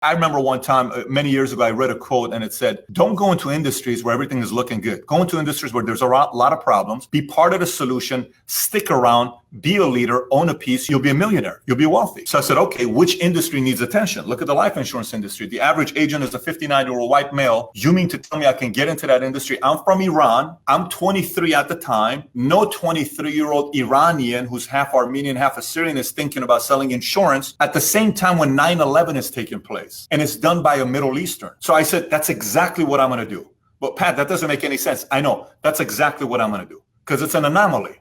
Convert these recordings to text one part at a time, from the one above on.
I remember one time, many years ago, I read a quote and it said, don't go into industries where everything is looking good. Go into industries where there's a lot of problems. Be part of the solution. Stick around. Be a leader. Own a piece. You'll be a millionaire. You'll be wealthy. So I said, okay, which industry needs attention? Look at the life insurance industry. The average agent is a 59-year-old white male. You mean to tell me I can get into that industry? I'm from Iran. I'm 23 at the time. No 23-year-old Iranian who's half Armenian, half Assyrian is thinking about selling insurance at the same time when 9/11 is taking place. And it's done by a Middle Eastern. So I said, that's exactly what I'm going to do. But Pat, that doesn't make any sense. I know. That's exactly what I'm going to do because it's an anomaly.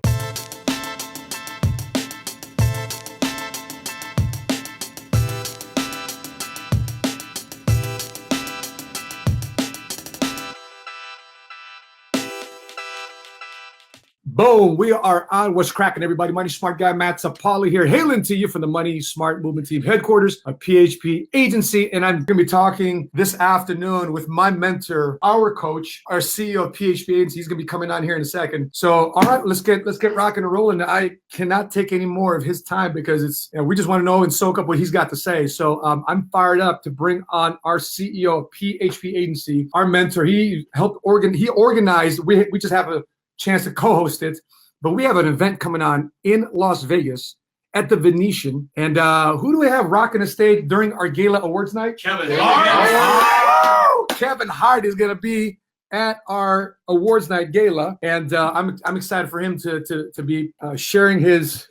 Boom, we are on. What's cracking, everybody? Money Smart guy Matt Sapaula here, hailing to you from the Money Smart Movement Team headquarters of PHP Agency. And I'm going to be talking this afternoon with my mentor, our coach, our CEO of PHP Agency. He's going to be coming on here in a second. So, all right, let's get rocking and rolling. I cannot take any more of his time because it's we just want to know and soak up what he's got to say. So I'm fired up to bring on our CEO of PHP Agency, our mentor. He helped organized. We just have a chance to co-host it, but we have an event coming on in Las Vegas at the Venetian. And who do we have rocking the stage during our gala awards night? Kevin Hart. Oh, Kevin Hart is going to be at our awards night gala, and I'm excited for him to be sharing his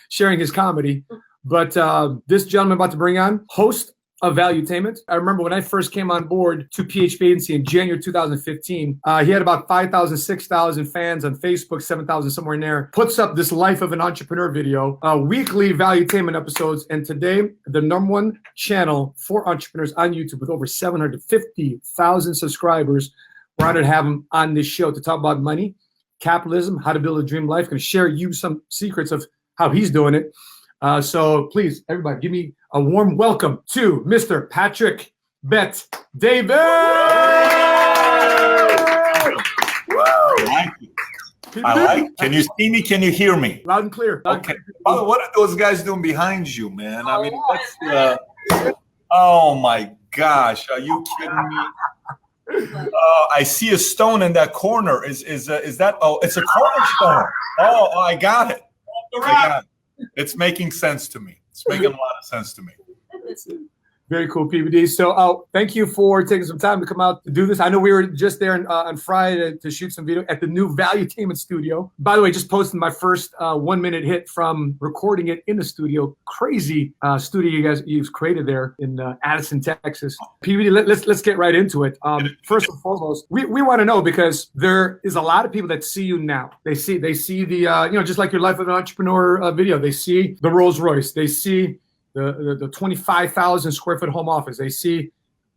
sharing his comedy. But this gentleman about to bring on, host of Valuetainment. I remember when I first came on board to PHP Agency in January 2015, he had about 5,000, 6,000 fans on Facebook, 7,000 somewhere in there, puts up this Life of an Entrepreneur video, weekly Valuetainment episodes, and today, the #1 channel for entrepreneurs on YouTube with over 750,000 subscribers. We're honored to have him on this show to talk about money, capitalism, how to build a dream life. Going to share you some secrets of how he's doing it. So please, everybody, give me a warm welcome to Mr. Patrick Bet David. I like. Can you see me? Can you hear me? Loud and clear. Okay. Oh, what are those guys doing behind you, man? I mean, that's oh my gosh, are you kidding me? I see a stone in that corner. Is that? Oh, it's a cornerstone. Oh, I got it. It's making sense to me. It's making a lot of sense to me. Very cool, PBD. So thank you for taking some time to come out to do this. I know we were just there on Friday to shoot some video at the new Valuetainment studio. By the way, just posted my first 1-minute hit from recording it in the studio. Crazy studio you've created there in Addison, Texas. PBD, let's get right into it. First and foremost, we want to know, because there is a lot of people that see you now. They see the just like your Life of an Entrepreneur video. They see the Rolls Royce. They see the 25,000 square foot home office. They see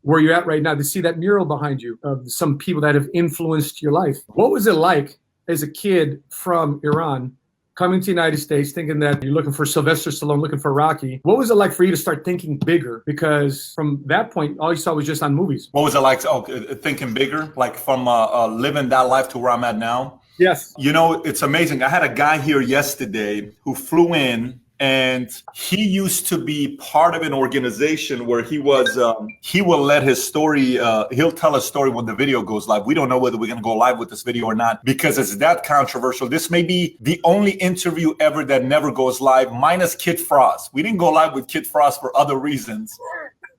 where you're at right now. They see that mural behind you of some people that have influenced your life. What was it like as a kid from Iran coming to the United States, thinking that you're looking for Sylvester Stallone, looking for Rocky? What was it like for you to start thinking bigger? Because from that point, all you saw was just on movies. What was it like? Thinking bigger, like from living that life to where I'm at now? Yes. You know, it's amazing. I had a guy here yesterday who flew in, and he used to be part of an organization where he was, he will let his story, he'll tell a story when the video goes live. We don't know whether we're going to go live with this video or not because it's that controversial. This may be the only interview ever that never goes live, minus Kid Frost. We didn't go live with Kid Frost for other reasons.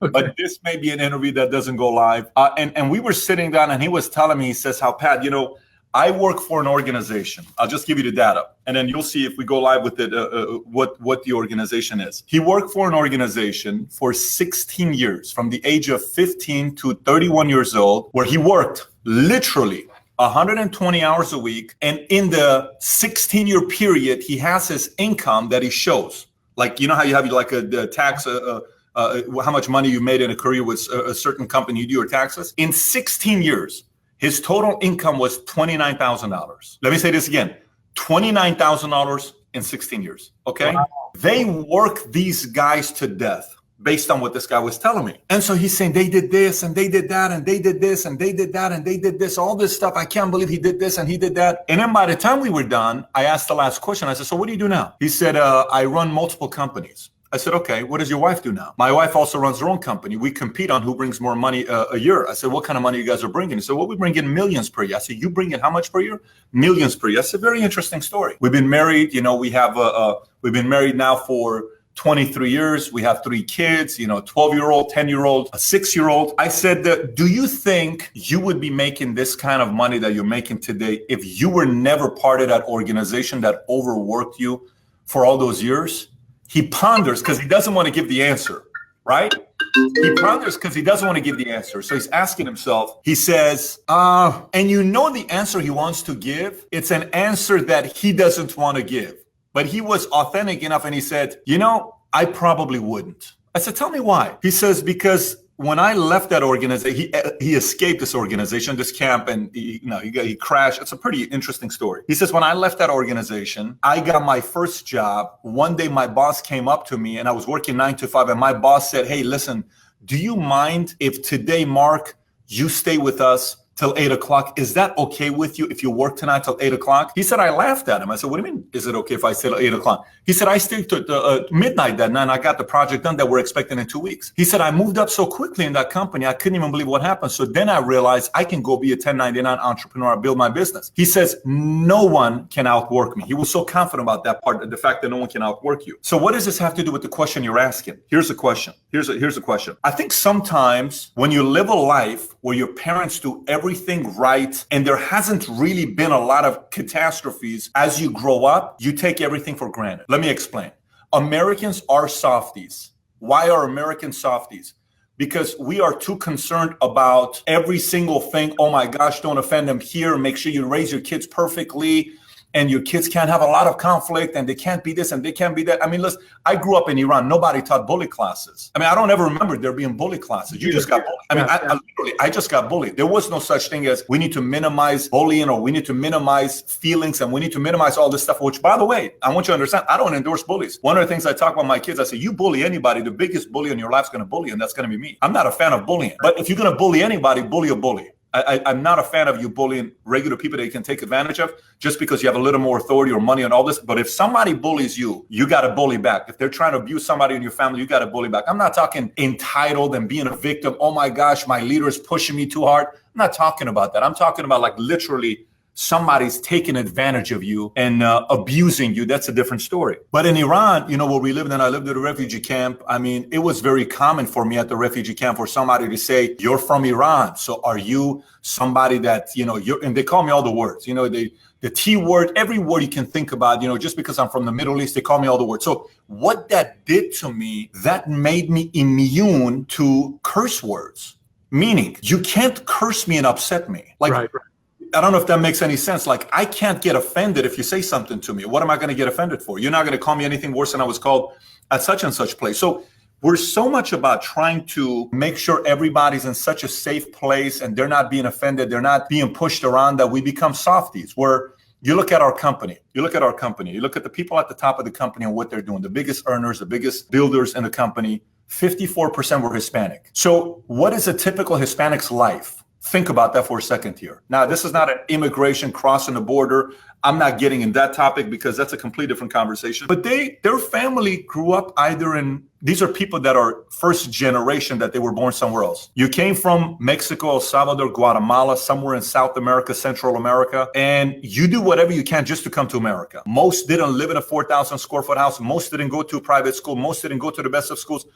Okay. But this may be an interview that doesn't go live. And we were sitting down and he was telling me, he says, how, Pat, you know, I work for an organization. I'll just give you the data, and then you'll see if we go live with it, what the organization is. He worked for an organization for 16 years, from the age of 15 to 31 years old, where he worked literally 120 hours a week. And in the 16-year period, he has his income that he shows. Like, you know how you have like a tax, how much money you made in a career with a certain company, you do your taxes. In 16 years, his total income was $29,000. Let me say this again, $29,000 in 16 years, okay? Wow. They work these guys to death based on what this guy was telling me. And so he's saying they did this and they did that and they did this and they did that and they did this, all this stuff. I can't believe he did this and he did that. And then by the time we were done, I asked the last question. I said, so what do you do now? He said, I run multiple companies. I said, okay, what does your wife do now? My wife also runs her own company. We compete on who brings more money a year. I said, what kind of money you guys are bringing? He said, well, we bring in millions per year. I said, you bring in how much per year? Millions per year. That's a very interesting story. We've been married, we've been married now for 23 years. We have 3 kids, 12-year-old, 10-year-old, a 6-year-old. I said, do you think you would be making this kind of money that you're making today if you were never part of that organization that overworked you for all those years? He ponders because he doesn't want to give the answer, right? He ponders because he doesn't want to give the answer. So he's asking himself, he says, and the answer he wants to give, it's an answer that he doesn't want to give. But he was authentic enough and he said, I probably wouldn't. I said, tell me why. He says, because when I left that organization, he escaped this organization, this camp, and he crashed. It's a pretty interesting story. He says, when I left that organization, I got my first job. One day, my boss came up to me and I was working 9 to 5. And my boss said, hey, listen, do you mind if today, Mark, you stay with us till 8 o'clock? Is that okay with you if you work tonight till 8 o'clock? He said, I laughed at him. I said, what do you mean? Is it okay if I stay till 8 o'clock? He said, I stayed to midnight that night and I got the project done that we're expecting in 2 weeks. He said, I moved up so quickly in that company, I couldn't even believe what happened. So then I realized I can go be a 1099 entrepreneur, build my business. He says, no one can outwork me. He was so confident about that part, the fact that no one can outwork you. So what does this have to do with the question you're asking? Here's a question. Here's a question. I think sometimes when you live a life where your parents do everything right and there hasn't really been a lot of catastrophes, as you grow up, you take everything for granted. Let me explain. Americans are softies. Why are Americans softies? Because we are too concerned about every single thing. Oh my gosh, don't offend them here. Make sure you raise your kids perfectly. And your kids can't have a lot of conflict and they can't be this and they can't be that. I mean, listen, I grew up in Iran. Nobody taught bully classes. I mean, I don't ever remember there being bully classes. You just got bullied. I mean, I just got bullied. There was no such thing as we need to minimize bullying or we need to minimize feelings and we need to minimize all this stuff, which, by the way, I want you to understand, I don't endorse bullies. One of the things I talk about my kids, I say, you bully anybody, the biggest bully in your life is going to bully, and that's going to be me. I'm not a fan of bullying. But if you're going to bully anybody, bully a bully. I'm not a fan of you bullying regular people that you can take advantage of just because you have a little more authority or money and all this. But if somebody bullies you, you got to bully back. If they're trying to abuse somebody in your family, you got to bully back. I'm not talking entitled and being a victim. Oh my gosh, my leader is pushing me too hard. I'm not talking about that. I'm talking about like literally somebody's taking advantage of you and abusing you. That's a different story. But in Iran, where we lived, and I lived at a refugee camp. I mean, it was very common for me at the refugee camp for somebody to say, you're from Iran. So are you somebody that, you're, and they call me all the words, the T word, every word you can think about, just because I'm from the Middle East, they call me all the words. So what that did to me, that made me immune to curse words, meaning you can't curse me and upset me. Like, right. I don't know if that makes any sense. Like, I can't get offended if you say something to me. What am I going to get offended for? You're not going to call me anything worse than I was called at such and such place. So we're so much about trying to make sure everybody's in such a safe place and they're not being offended. They're not being pushed around that we become softies. Where you look at our company, you look at the people at the top of the company and what they're doing, the biggest earners, the biggest builders in the company, 54% were Hispanic. So what is a typical Hispanic's life? Think about that for a second here. Now, this is not an immigration crossing the border. I'm not getting in that topic because that's a completely different conversation. But their family grew up either in, these are people that are first generation that they were born somewhere else. You came from Mexico, El Salvador, Guatemala, somewhere in South America, Central America, and you do whatever you can just to come to America. Most didn't live in a 4,000 square foot house. Most didn't go to a private school. Most didn't go to the best of schools.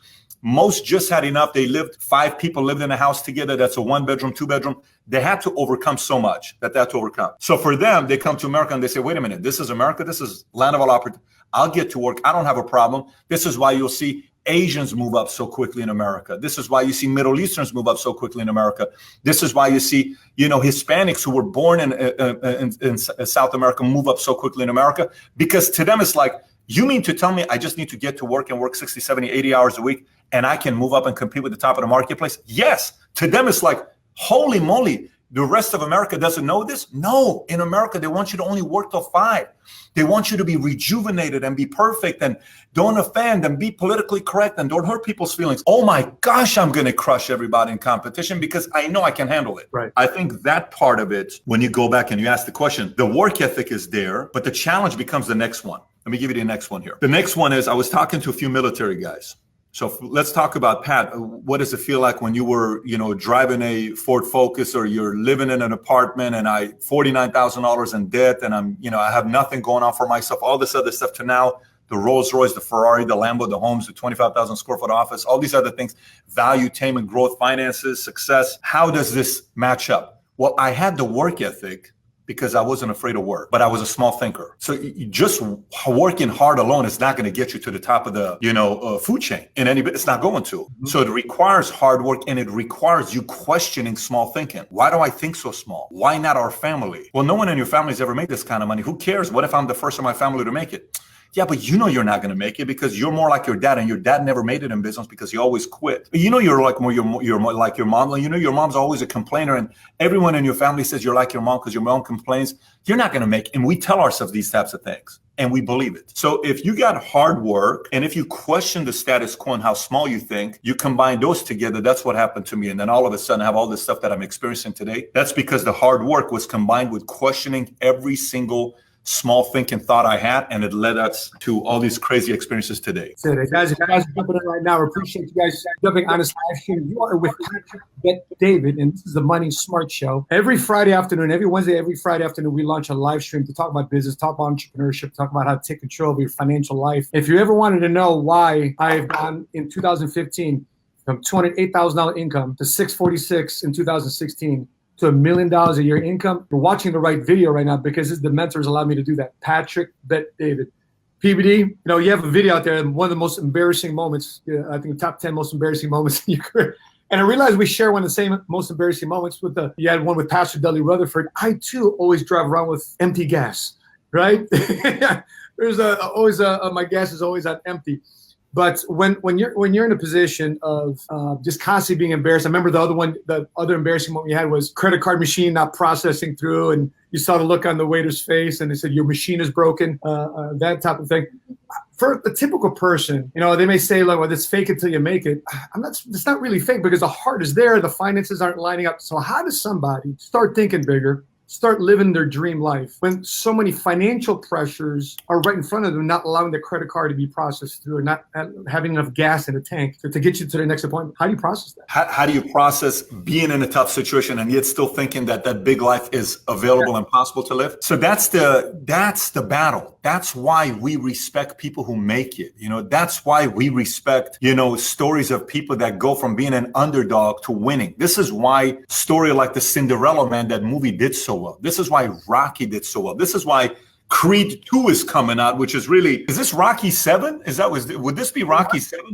Most just had enough. They lived, 5 people lived in a house together. That's a 1-bedroom, 2-bedroom. They had to overcome so much that they had to overcome. So for them, they come to America and they say, wait a minute, this is America. This is land of all opportunity. I'll get to work. I don't have a problem. This is why you'll see Asians move up so quickly in America. This is why you see Middle Easterns move up so quickly in America. This is why you see, Hispanics who were born in South America move up so quickly in America, because to them, it's like, you mean to tell me I just need to get to work and work 60, 70, 80 hours a week and I can move up and compete with the top of the marketplace? Yes. To them, it's like, holy moly. The rest of America doesn't know this? No. In America, they want you to only work till 5. They want you to be rejuvenated and be perfect and don't offend and be politically correct and don't hurt people's feelings. Oh my gosh, I'm going to crush everybody in competition because I know I can handle it. Right. I think that part of it, when you go back and you ask the question, the work ethic is there, but the challenge becomes the next one. Let me give you the next one here. The next one is, I was talking to a few military guys. So let's talk about, Pat, what does it feel like when you were, driving a Ford Focus, or you're living in an apartment and $49,000 in debt, and I have nothing going on for myself, all this other stuff, to now the Rolls Royce, the Ferrari, the Lambo, the homes, the 25,000 square foot office, all these other ththings, value, attainment, growth, finances, success. How does this match up? Well, I had the work ethic because I wasn't afraid of work, but I was a small thinker. So just working hard alone is not going to get you to the top of the, food chain in any bit. It's not going to. Mm-hmm. So it requires hard work, and it requires you questioning small thinking. Why do I think so small? Why not our family? Well, no one in your family has ever made this kind of money. Who cares? What if I'm the first in my family to make it? Yeah, but you're not going to make it because you're more like your dad, and your dad never made it in business because he always quit. You're like you're more like your mom. Your mom's always a complainer, and everyone in your family says you're like your mom because your mom complains. You're not going to make it. And we tell ourselves these types of things, and we believe it. So if you got hard work, and if you question the status quo and how small you think, you combine those together. That's what happened to me. And then all of a sudden I have all this stuff that I'm experiencing today. That's because the hard work was combined with questioning every single small thinking thought I had, and it led us to all these crazy experiences today. So guys are jumping in right now. I appreciate you guys jumping on this live stream. You are with Patrick Bet David, and this is the Money Smart Show. Every Friday afternoon, every Wednesday, every Friday afternoon, we launch a live stream to talk about business, talk about entrepreneurship, talk about how to take control of your financial life. If you ever wanted to know why I've gone in 2015 from $208,000 income to $646 in 2016, to $1 million a year income, you're watching the right video right now because the mentors allowed me to do that. Patrick Bet David. PBD, you have a video out there, and one of the most embarrassing moments, I think the top 10 most embarrassing moments in your career. And I realized we share one of the same most embarrassing moments you had one with Pastor Dudley Rutherford. I too always drive around with empty gas, right? There's my gas is always on empty. But when you're in a position of just constantly being embarrassed, I remember the other embarrassing moment you had was credit card machine not processing through, and you saw the look on the waiter's face, and they said your machine is broken, that type of thing. For the typical person, they may say like, well, it's fake until you make it. It's not really fake because the heart is there, the finances aren't lining up. So how does somebody start thinking bigger, start living their dream life when so many financial pressures are right in front of them, not allowing their credit card to be processed through, or not having enough gas in the tank to get you to the next appointment? How do you process that? How do you process being in a tough situation and yet still thinking that big life is available and possible to live? So that's the battle. That's why we respect people who make it. That's why we respect, stories of people that go from being an underdog to winning. This is why story like the Cinderella Man, that movie, did so well. This is why Rocky did so well. This is why Creed 2 is coming out, which is this Rocky 7? Would this be Rocky 7?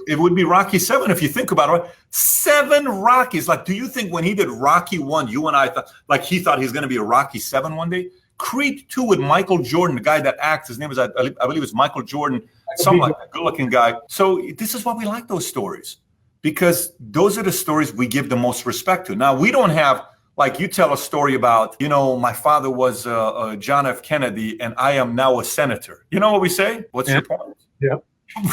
It would be Rocky 7 if you think about it. Right? 7 Rockies. Like, do you think when he did Rocky 1, you and I thought, like, he thought he's going to be a Rocky 7 one day? Creed 2 with Michael Jordan, the guy that acts, his name is, I believe it's Michael Jordan, some like that, good-looking guy. So this is why we like those stories, because those are the stories we give the most respect to. Now, we don't have, like, you tell a story about, my father was John F. Kennedy, and I am now a senator. You know what we say? What's your point? Yeah.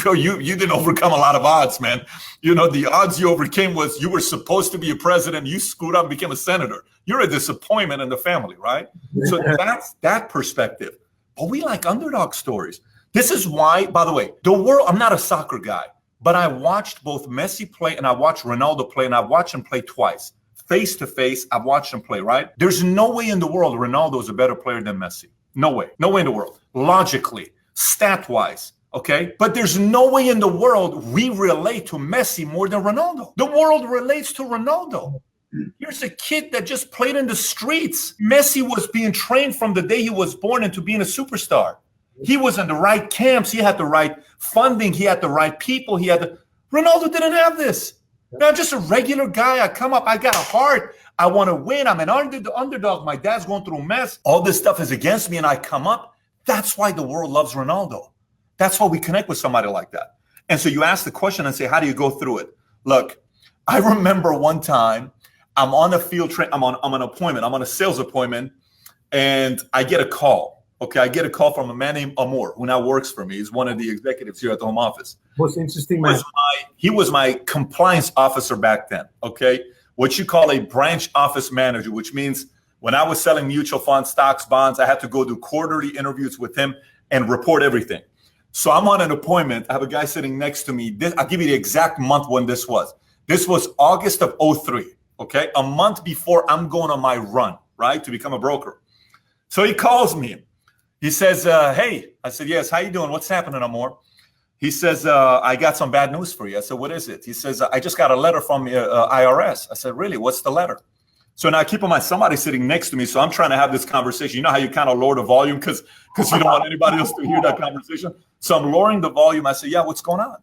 Bro, you didn't overcome a lot of odds, man. The odds you overcame was you were supposed to be a president. You screwed up and became a senator. You're a disappointment in the family, right? So that's that perspective. But we like underdog stories. This is why, by the way, the world, I'm not a soccer guy, but I watched both Messi play and I watched Ronaldo play, and I watched him play twice. Face to face, I've watched him play, right? There's no way in the world Ronaldo is a better player than Messi. No way. No way in the world. Logically, stat-wise, okay? But there's no way in the world we relate to Messi more than Ronaldo. The world relates to Ronaldo. Here's a kid that just played in the streets. Messi was being trained from the day he was born into being a superstar. He was in the right camps. He had the right funding. He had the right people. Ronaldo didn't have this. I'm just a regular guy. I come up. I got a heart. I want to win. I'm an underdog. My dad's going through a mess. All this stuff is against me, and I come up. That's why the world loves Ronaldo. That's why we connect with somebody like that. And so you ask the question and say, how do you go through it? Look, I remember one time I'm on a field trip. I'm on an appointment. I'm on a sales appointment, and I get a call. Okay, I get a call from a man named Amor, who now works for me. He's one of the executives here at the home office. Most interesting man. He was my compliance officer back then, okay? What you call a branch office manager, which means when I was selling mutual funds, stocks, bonds, I had to go do quarterly interviews with him and report everything. So I'm on an appointment. I have a guy sitting next to me. I'll give you the exact month when this was. This was August of 03, okay? A month before I'm going on my run, right, to become a broker. So he calls me. He says, hey. I said, yes, how you doing? What's happening, Amor? He says, I got some bad news for you. I said, what is it? He says, I just got a letter from IRS. I said, really? What's the letter? So now keep in mind, somebody's sitting next to me. So I'm trying to have this conversation. You know how you kind of lower the volume because you don't want anybody else to hear that conversation. So I'm lowering the volume. I said, yeah, what's going on?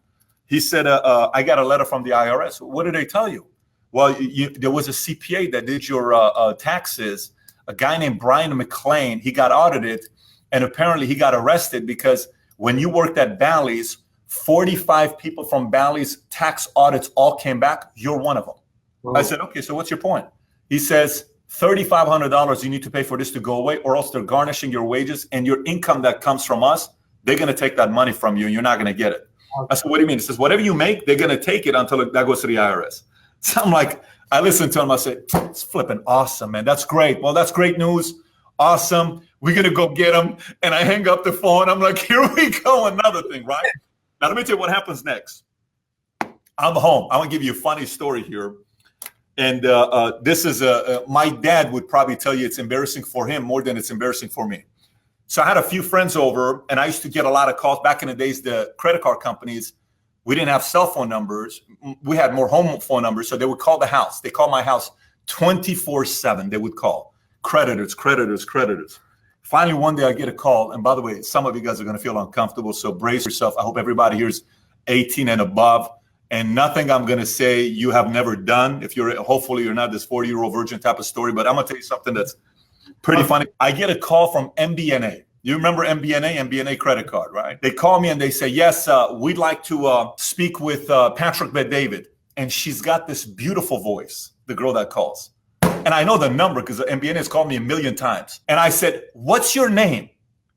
He said, I got a letter from the IRS. What did they tell you? Well, there was a CPA that did your taxes, a guy named Brian McLean. He got audited, and apparently he got arrested because when you worked at Bally's, 45 people from Bally's tax audits all came back. You're one of them. Wow. I said, okay, so what's your point? He says, $3,500 you need to pay for this to go away, or else they're garnishing your wages and your income that comes from us. They're going to take that money from you and you're not going to get it. I said, what do you mean? He says, whatever you make, they're going to take it until that goes to the IRS. So I'm like, I listened to him. I said, it's flipping awesome, man. That's great. Well, that's great news. Awesome. We're going to go get them. And I hang up the phone. I'm like, here we go. Another thing, right? Now, let me tell you what happens next. I'm home. I want to give you a funny story here. And this is my dad would probably tell you it's embarrassing for him more than it's embarrassing for me. So I had a few friends over, and I used to get a lot of calls. Back in the days, the credit card companies, we didn't have cell phone numbers. We had more home phone numbers. So they would call the house. They called my house 24/7. They would call creditors. Finally, one day I get a call. And by the way, some of you guys are going to feel uncomfortable. So brace yourself. I hope everybody here is 18 and above. And nothing I'm going to say you have never done. Hopefully you're not this 40-year-old virgin type of story, but I'm going to tell you something that's pretty funny. I get a call from MBNA. You remember MBNA credit card, right? They call me and they say, yes, we'd like to speak with Patrick Bet-David. And she's got this beautiful voice, the girl that calls. And I know the number because MBNA has called me a million times. And I said, what's your name?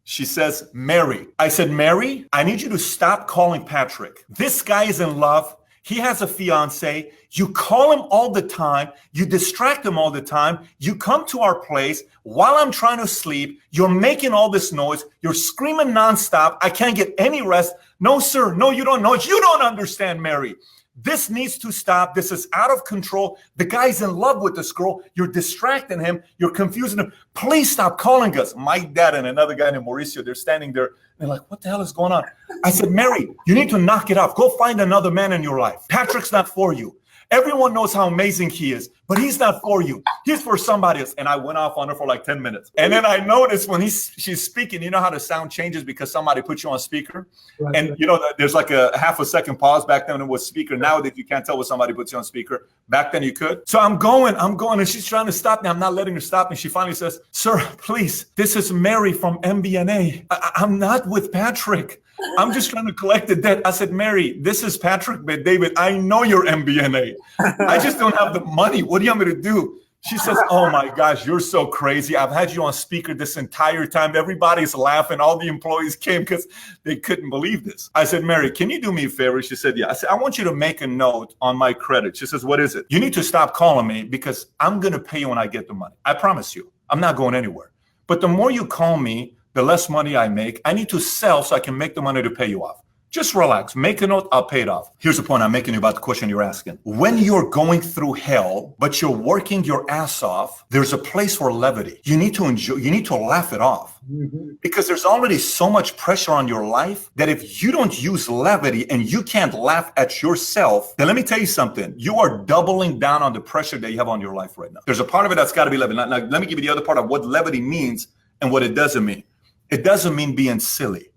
She says, Mary. I said, Mary, I need you to stop calling Patrick. This guy is in love. He has a fiance. You call him all the time. You distract him all the time. You come to our place while I'm trying to sleep. You're making all this noise. You're screaming nonstop. I can't get any rest. No, sir. No, you don't know. You don't understand, Mary. This needs to stop. This is out of control. The guy's in love with this girl. You're distracting him. You're confusing him. Please stop calling us. My dad and another guy named Mauricio, they're standing there. They're like, what the hell is going on? I said, Mary, you need to knock it off. Go find another man in your life. Patrick's not for you. Everyone knows how amazing he is, but he's not for you. He's for somebody else. And I went off on her for like 10 minutes. And then I noticed when she's speaking, you know how the sound changes because somebody put you on speaker? Right. And you know, there's like a half a second pause. Back then it was speaker. Now that you can't tell when somebody puts you on speaker. Back then you could. So I'm going, and she's trying to stop me. I'm not letting her stop me. She finally says, sir, please, this is Mary from MBNA. I'm not with Patrick. I'm just trying to collect the debt. I said, Mary, this is Patrick Bet-David. I know you're MBNA. I just don't have the money. What do you want me to do? She says, oh my gosh, you're so crazy. I've had you on speaker this entire time. Everybody's laughing. All the employees came because they couldn't believe this. I said, Mary, can you do me a favor? She said, yeah. I said, I want you to make a note on my credit. She says, what is it? You need to stop calling me because I'm going to pay you when I get the money. I promise you, I'm not going anywhere. But the more you call me, the less money I make. I need to sell so I can make the money to pay you off. Just relax. Make a note. I'll pay it off. Here's the point I'm making about the question you're asking. When you're going through hell, but you're working your ass off, there's a place for levity. You need to enjoy. You need to laugh it off. Mm-hmm. Because there's already so much pressure on your life that if you don't use levity and you can't laugh at yourself, then let me tell you something. You are doubling down on the pressure that you have on your life right now. There's a part of it that's got to be levity. Now, let me give you the other part of what levity means and what it doesn't mean. It doesn't mean being silly.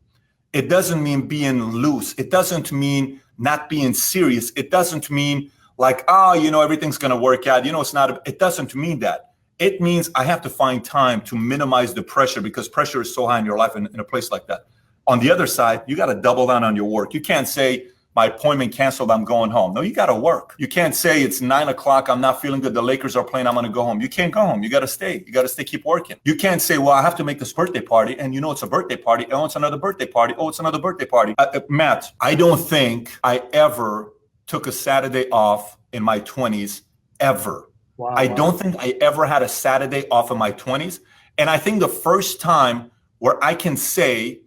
It doesn't mean being loose. It doesn't mean not being serious. It doesn't mean like, oh, you know, everything's going to work out. You know, it doesn't mean that. It means I have to find time to minimize the pressure because pressure is so high in your life in a place like that. On the other side, you got to double down on your work. You can't say, my appointment canceled, I'm going home. No, you got to work. You can't say it's 9 o'clock, I'm not feeling good, the Lakers are playing, I'm going to go home. You can't go home. You got to stay. You got to stay, keep working. You can't say, well, I have to make this birthday party. And you know, it's a birthday party. Oh, it's another birthday party. Oh, it's another birthday party. Matt, I don't think I ever took a Saturday off in my 20s, ever. Wow. I don't think I ever had a Saturday off in my 20s. And I think the first time where I can say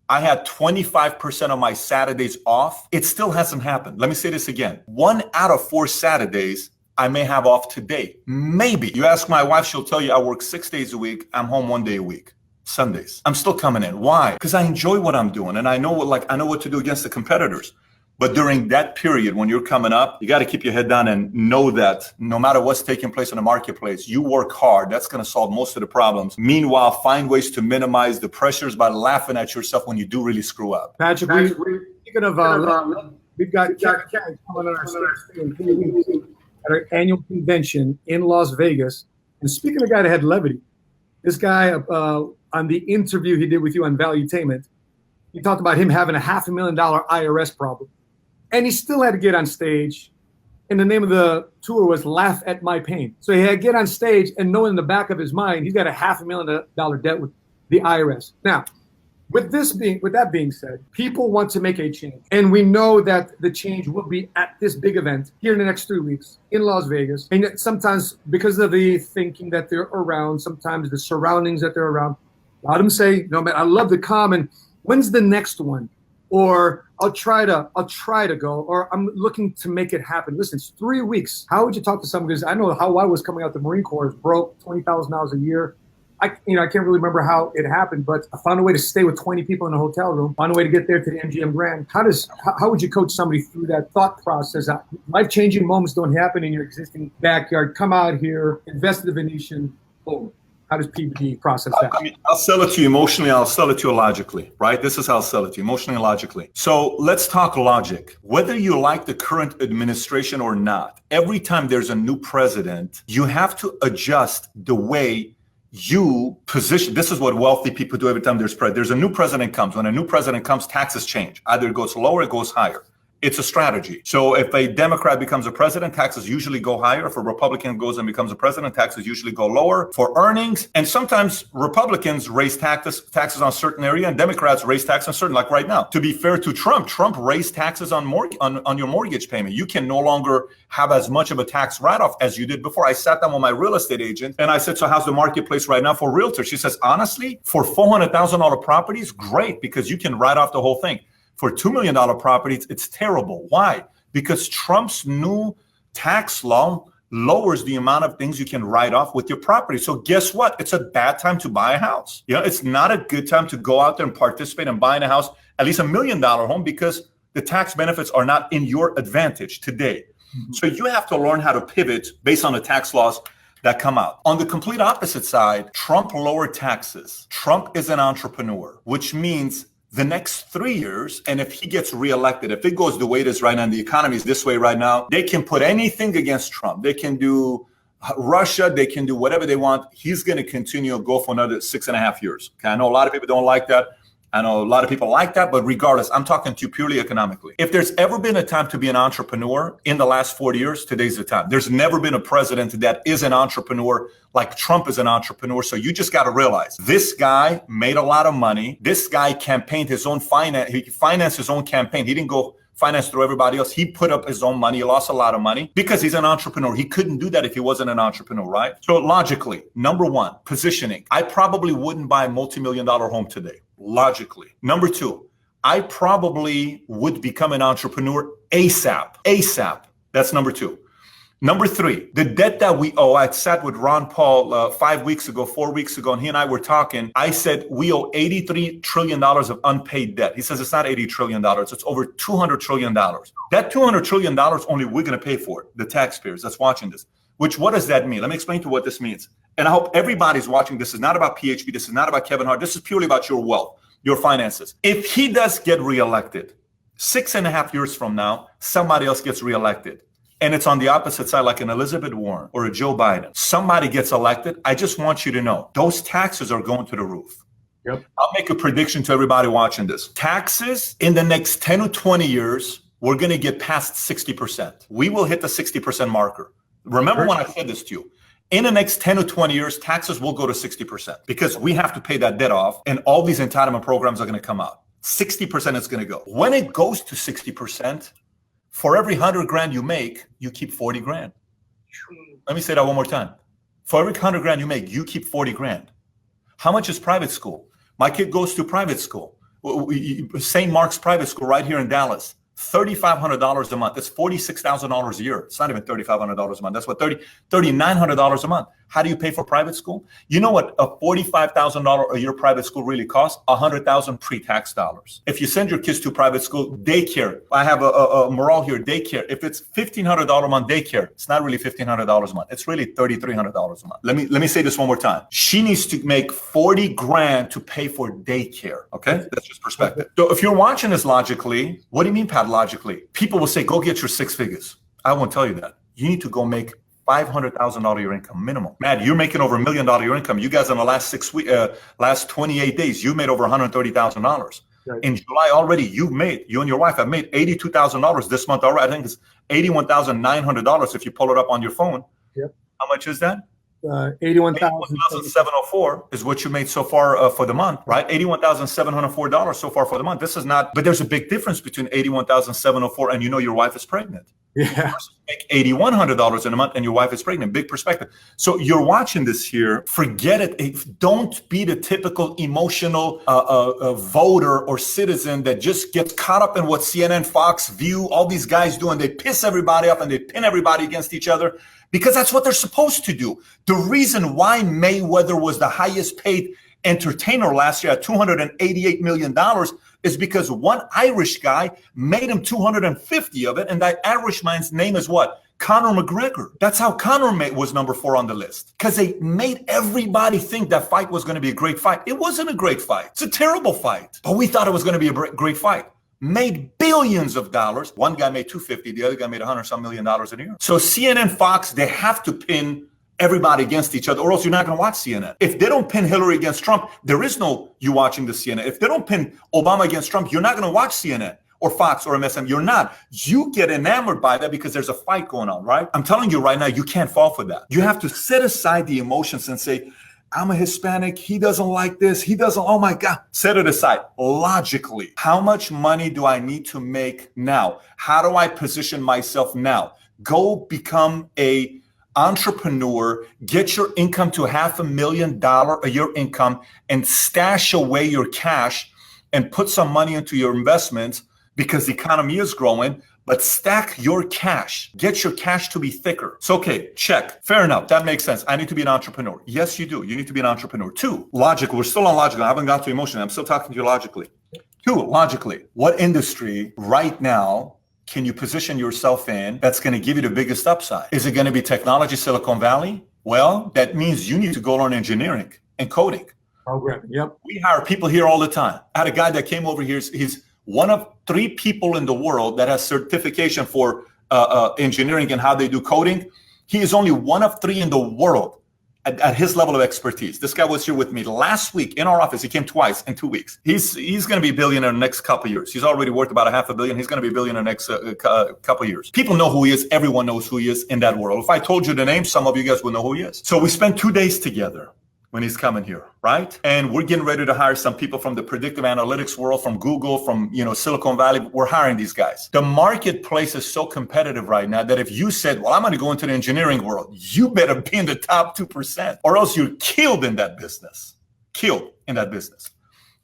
I had 25% of my Saturdays off. It still hasn't happened. Let me say this again. 1 out of 4 Saturdays I may have off today. Maybe. You ask my wife, she'll tell you I work 6 days a week. I'm home 1 day a week. Sundays. I'm still coming in. Why? Because I enjoy what I'm doing and I know what to do against the competitors. But during that period when you're coming up, you got to keep your head down and know that no matter what's taking place in the marketplace, you work hard. That's going to solve most of the problems. Meanwhile, find ways to minimize the pressures by laughing at yourself when you do really screw up. Patrick, speaking of, we've got Kevin coming on our stage in 3 weeks at our annual convention in Las Vegas. And speaking of a guy that had levity, this guy on the interview he did with you on Valuetainment, he talked about him having a $500,000 IRS problem. And he still had to get on stage. And the name of the tour was Laugh at My Pain. So he had to get on stage and knowing in the back of his mind, he's got a $500,000 debt with the IRS. Now, with that being said, people want to make a change. And we know that the change will be at this big event here in the next 3 weeks in Las Vegas. And sometimes because of the thinking that they're around, sometimes the surroundings that they're around, a lot of them say, no, man, I love to come and when's the next one? Or I'll try to go, or I'm looking to make it happen. Listen, it's 3 weeks. How would you talk to someone? Because I know how I was coming out the Marine Corps, is broke, $20,000 a year. I can't really remember how it happened, but I found a way to stay with 20 people in a hotel room, found a way to get there to the MGM Grand. How would you coach somebody through that thought process? Life-changing moments don't happen in your existing backyard. Come out here, invest in the Venetian, boom. How does PBD process that? I'll sell it to you emotionally. I'll sell it to you logically, right? This is how I'll sell it to you emotionally and logically. So let's talk logic. Whether you like the current administration or not, every time there's a new president, you have to adjust the way you position. This is what wealthy people do every time there's a new president comes. When a new president comes, taxes change. Either it goes lower, it goes higher. It's a strategy. So if a Democrat becomes a president, taxes usually go higher. If a Republican goes and becomes a president, taxes usually go lower for earnings. And sometimes Republicans raise taxes on certain area and Democrats raise taxes on certain, like right now. To be fair to Trump raised taxes on your mortgage payment. You can no longer have as much of a tax write-off as you did before. I sat down with my real estate agent and I said, so how's the marketplace right now for realtors? She says, honestly, for $400,000 properties, great, because you can write off the whole thing. For $2 million properties, it's terrible. Why? Because Trump's new tax law lowers the amount of things you can write off with your property. So guess what? It's a bad time to buy a house. It's not a good time to go out there and participate in buying a house, at least $1 million home, because the tax benefits are not in your advantage today. Mm-hmm. So you have to learn how to pivot based on the tax laws that come out. On the complete opposite side, Trump lowered taxes. Trump is an entrepreneur, which means the next 3 years, and if he gets reelected, if it goes the way it is right now, and the economy is this way right now, they can put anything against Trump. They can do Russia, they can do whatever they want. He's going to continue to go for another 6.5 years. Okay, I know a lot of people don't like that. I know a lot of people like that, but regardless, I'm talking to you purely economically. If there's ever been a time to be an entrepreneur in the last 40 years, today's the time. There's never been a president that is an entrepreneur like Trump is an entrepreneur. So you just got to realize this guy made a lot of money. This guy campaigned his own finance. He financed his own campaign. He didn't go finance through everybody else. He put up his own money. He lost a lot of money because he's an entrepreneur. He couldn't do that if he wasn't an entrepreneur, right? So logically, number one, positioning. I probably wouldn't buy a multi-million-dollar home today. Logically. Number two, I probably would become an entrepreneur ASAP. That's number two. Number three, the debt that we owe. I sat with Ron Paul 4 weeks ago, and he and I were talking. I said, we owe $83 trillion of unpaid debt. He says, it's not $80 trillion. It's over $200 trillion. That $200 trillion, only we're going to pay for it, the taxpayers that's watching this. Which, what does that mean? Let me explain to you what this means. And I hope everybody's watching. This is not about PHP. This is not about Kevin Hart. This is purely about your wealth, your finances. If he does get reelected, 6.5 years from now, somebody else gets reelected. And it's on the opposite side, like an Elizabeth Warren or a Joe Biden. Somebody gets elected. I just want you to know, those taxes are going to the roof. Yep. I'll make a prediction to everybody watching this. Taxes in the next 10 to 20 years, we're going to get past 60%. We will hit the 60% marker. Remember when I said this to you? In the next 10 to 20 years, taxes will go to 60% because we have to pay that debt off and all these entitlement programs are going to come out. 60% is going to go. When it goes to 60%, for every 100 grand you make, you keep 40 grand. Let me say that one more time. For every 100 grand you make, you keep 40 grand. How much is private school? My kid goes to private school. St. Mark's Private School right here in Dallas. $3,500 a month. That's $46,000 a year. It's not even $3,500 a month. That's what $3,900 a month. How do you pay for private school? You know what a $45,000 a year private school really costs? $100,000 pre-tax dollars. If you send your kids to private school, daycare. I have a morale here, daycare. If it's $1,500 a month daycare, it's not really $1,500 a month. It's really $3,300 a month. Let me say this one more time. She needs to make 40 grand to pay for daycare. Okay, that's just perspective. So if you're watching this logically, what do you mean, Pat? Logically, people will say, go get your 6 figures. I won't tell you that. You need to go make $500,000 your income minimum. Matt, you're making over $1 million your income. You guys in the last 6 weeks, last 28 days, you made over $130,000. Right. In July already, you and your wife have made $82,000 this month already. I think it's $81,900 if you pull it up on your phone. Yep. How much is that? 81,704 is what you made so far for the month, right? $81,704 so far for the month. This is not, but there's a big difference between $81,704 and your wife is pregnant. Yeah. Make $8,100 in a month and your wife is pregnant. Big perspective. So you're watching this here. Forget it. Don't be the typical emotional voter or citizen that just gets caught up in what CNN, Fox, View, all these guys do, and they piss everybody up and they pin everybody against each other. Because that's what they're supposed to do. The reason why Mayweather was the highest paid entertainer last year at $288 million is because one Irish guy made him 250 of it. And that Irish man's name is what? Conor McGregor. That's how Conor was number 4 on the list. Because they made everybody think that fight was going to be a great fight. It wasn't a great fight. It's a terrible fight. But we thought it was going to be a great fight. Made billions of dollars. One guy made 250, the other guy made $100-some million a year. So CNN, Fox, they have to pin everybody against each other, or else you're not going to watch CNN. If they don't pin Hillary against Trump, there is no you watching the CNN. If they don't pin Obama against Trump, you're not going to watch CNN or Fox or MSM. You're not. You get enamored by that because there's a fight going on, right? I'm telling you right now, you can't fall for that. You have to set aside the emotions and say, I'm a Hispanic. He doesn't like this. He doesn't. Oh my God. Set it aside. Logically, how much money do I need to make now? How do I position myself now? Go become a entrepreneur, get your income to $500,000 a year income and stash away your cash and put some money into your investments because the economy is growing. But stack your cash. Get your cash to be thicker. So, okay, check. Fair enough. That makes sense. I need to be an entrepreneur. Yes, you do. You need to be an entrepreneur. 2, logical. We're still on logical. I haven't got to emotion. I'm still talking to you logically. 2, logically. What industry right now can you position yourself in that's going to give you the biggest upside? Is it going to be technology, Silicon Valley? Well, that means you need to go learn engineering and coding. Programming, yep. We hire people here all the time. I had a guy that came over here. He's one of 3 people in the world that has certification for engineering and how they do coding. He is only one of 3 in the world at his level of expertise. This guy was here with me last week in our office. He came twice in 2 weeks. He's going to be a billionaire in the next couple of years. He's already worth about $500 million. He's going to be a billionaire in the next couple of years. People know who he is. Everyone knows who he is in that world. If I told you the name, some of you guys would know who he is. So we spent 2 days together when he's coming here, right? And we're getting ready to hire some people from the predictive analytics world, from Google, from Silicon Valley. We're hiring these guys. The marketplace is so competitive right now that if you said, well, I'm going to go into the engineering world, you better be in the top 2%, or else you're killed in that business.